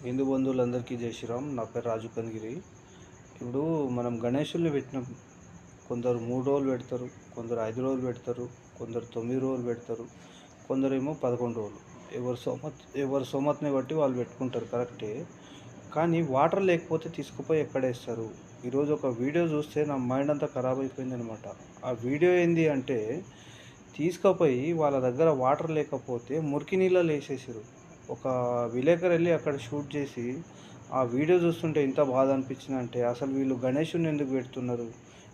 హిందూ బంధువులందరికీ జై శ్రీరామ్. నా పేరు రాజు కనిగిరి. ఇప్పుడు మనం గణేషుల్ని పెట్టినాం. కొందరు 3 రోజులు పెడతారు, కొందరు 5 రోజులు పెడతారు, కొందరు 9 రోజులు పెడతారు, కొందరేమో 11 రోజులు. ఎవరి సోమతిని బట్టి వాళ్ళు పెట్టుకుంటారు, కరెక్టే. కానీ వాటర్ లేకపోతే తీసుకుపోయి ఎక్కడేస్తారు? ఈరోజు ఒక వీడియో చూస్తే నా మైండ్ అంతా ఖరాబ్ అయిపోయిందనమాట. ఆ వీడియో ఏంది అంటే, తీసుకుపోయి వాళ్ళ దగ్గర వాటర్ లేకపోతే మురికి నీళ్ళలో వేసేసారు. ఒక విలేకరు వెళ్ళి అక్కడ షూట్ చేసి ఆ వీడియో చూస్తుంటే ఎంత బాధ అనిపించిందంటే, అసలు వీళ్ళు గణేషుని ఎందుకు పెడుతున్నారు?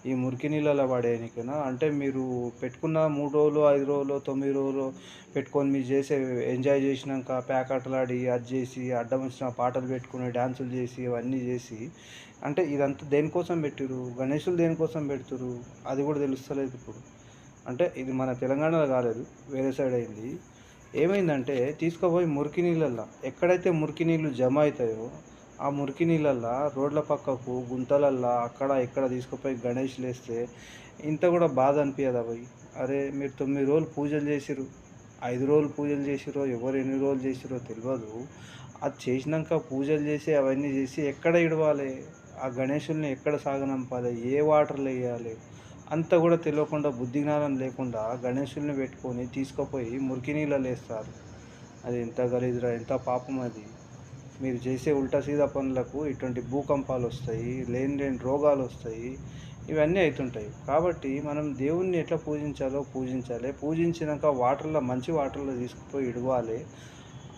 ఈ మురికి నీళ్ళలో పడేయనికేనా? అంటే మీరు పెట్టుకున్న 3 రోజులు, 5 రోజులు, 9 రోజులు పెట్టుకొని మీరు చేసే ఎంజాయ్ చేసినాక పేకాటలాడి అది చేసి అడ్డం వచ్చిన పాటలు పెట్టుకుని డ్యాన్సులు చేసి అవన్నీ చేసి, అంటే ఇదంతా దేనికోసం పెట్టిరు? గణేషులు దేనికోసం పెడుతురు? అది కూడా తెలుస్తలేదు ఇప్పుడు. అంటే ఇది మన తెలంగాణలో కాలేదు, వేరే సైడ్ అయింది. ఏమైందంటే తీసుకుపోయి మురికి నీళ్ళల్లో, ఎక్కడైతే మురికి నీళ్ళు జమ అవుతాయో ఆ మురికి నీళ్ళల్లో రోడ్ల పక్కకు గుంతలల్లో అక్కడ ఇక్కడ తీసుకుపోయి గణేష్లు వేస్తే ఇంత కూడా బాధ అనిపించదా పోయి? అరే మీరు 9 రోజులు పూజలు చేసిరు, 5 రోజులు పూజలు చేసిరో, ఎవరు ఎన్ని రోజులు చేసిరో తెలియదు. అది చేసినాక పూజలు చేసి అవన్నీ చేసి ఎక్కడ ఇడవాలి? ఆ గణేషుల్ని ఎక్కడ సాగనంపాలి? ఏ వాటర్లు వేయాలి? అంతా కూడా తెలియకుండా, బుద్ధి జ్ఞానం లేకుండా గణేషుల్ని పెట్టుకొని తీసుకుపోయి మురికి నీళ్ళలో వేస్తారు. అది ఎంత గలీజ్రా, ఎంత పాపం అది. మీరు చేసే ఉల్టా సీదా పనులకు ఇటువంటి భూకంపాలు వస్తాయి, లేని రోగాలు వస్తాయి, ఇవన్నీ అవుతుంటాయి. కాబట్టి మనం దేవుణ్ణి ఎట్లా పూజించాలో పూజించాలి. పూజించినాక వాటర్లో, మంచి వాటర్లో తీసుకుపోయి ఇడవాలి.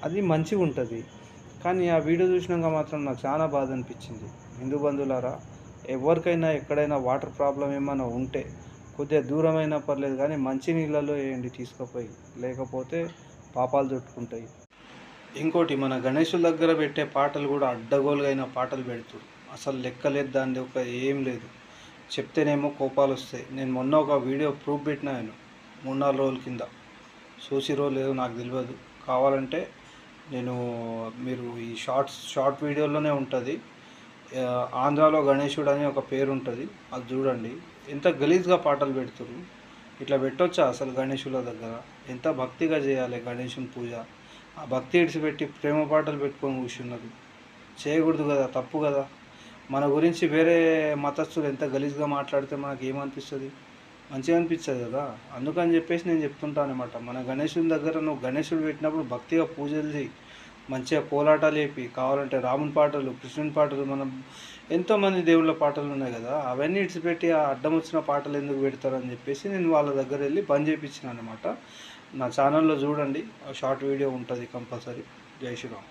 అది మంచిగా ఉంటుంది. కానీ ఆ వీడియో చూసినాక మాత్రం నాకు చాలా బాధ అనిపించింది. హిందూ బంధువులారా, ఎవరికైనా ఎక్కడైనా వాటర్ ప్రాబ్లం ఏమైనా ఉంటే కొద్దిగా దూరమైనా పర్లేదు కానీ మంచి నీళ్ళలో వేయండి తీసుకుపోయి, లేకపోతే పాపాలు చుట్టుకుంటాయి. ఇంకోటి, మన గణేషుల దగ్గర పెట్టే పాటలు కూడా అడ్డగోలుగా అయిన పాటలు పెడుతురు. అసలు లెక్కలేదు, దాన్ని ఒక ఏం లేదు. చెప్తేనేమో కోపాలు వస్తాయి. నేను మొన్న ఒక వీడియో ప్రూఫ్ పెట్టినా, నేను 3-4 రోజుల కింద. చూసిరో లేదో నాకు తెలియదు. కావాలంటే నేను, మీరు ఈ షార్ట్ వీడియోలోనే ఉంటుంది. ఆంధ్రాలో గణేశుడు అని ఒక పేరు ఉంటుంది, అది చూడండి. ఎంత గలీజ్గా పాటలు పెడుతురు. ఇట్లా పెట్టొచ్చా అసలు గణేశుల దగ్గర? ఎంత భక్తిగా చేయాలి గణేశుని పూజ. ఆ భక్తి ఇడిచిపెట్టి ప్రేమ పాటలు పెట్టుకొని కూర్చున్నారు. చేయకూడదు కదా, తప్పు కదా. మన గురించి వేరే మతస్థులు ఎంత గలీజ్గా మాట్లాడితే మనకి ఏమనిపిస్తుంది? మంచిగా అనిపించదు కదా. అందుకని చెప్పేసి నేను చెప్తుంటాను అనమాట, మన గణేశుని దగ్గర నువ్వు గణేశుడు పెట్టినప్పుడు భక్తిగా పూజలు చేయి, మంచిగా కోలాటాలు వేపి, కావాలంటే రాముని పాటలు, కృష్ణుని పాటలు, మనం ఎంతోమంది దేవుళ్ళ పాటలు ఉన్నాయి కదా, అవన్నీ ఇడిచిపెట్టి ఆ అడ్డం వచ్చిన పాటలు ఎందుకు పెడతారని చెప్పేసి నేను వాళ్ళ దగ్గర వెళ్ళి బంద్ చేయించిన అనమాట. నా ఛానల్లో చూడండి, షార్ట్ వీడియో ఉంటుంది కంపల్సరీ. జై శ్రీరామ్.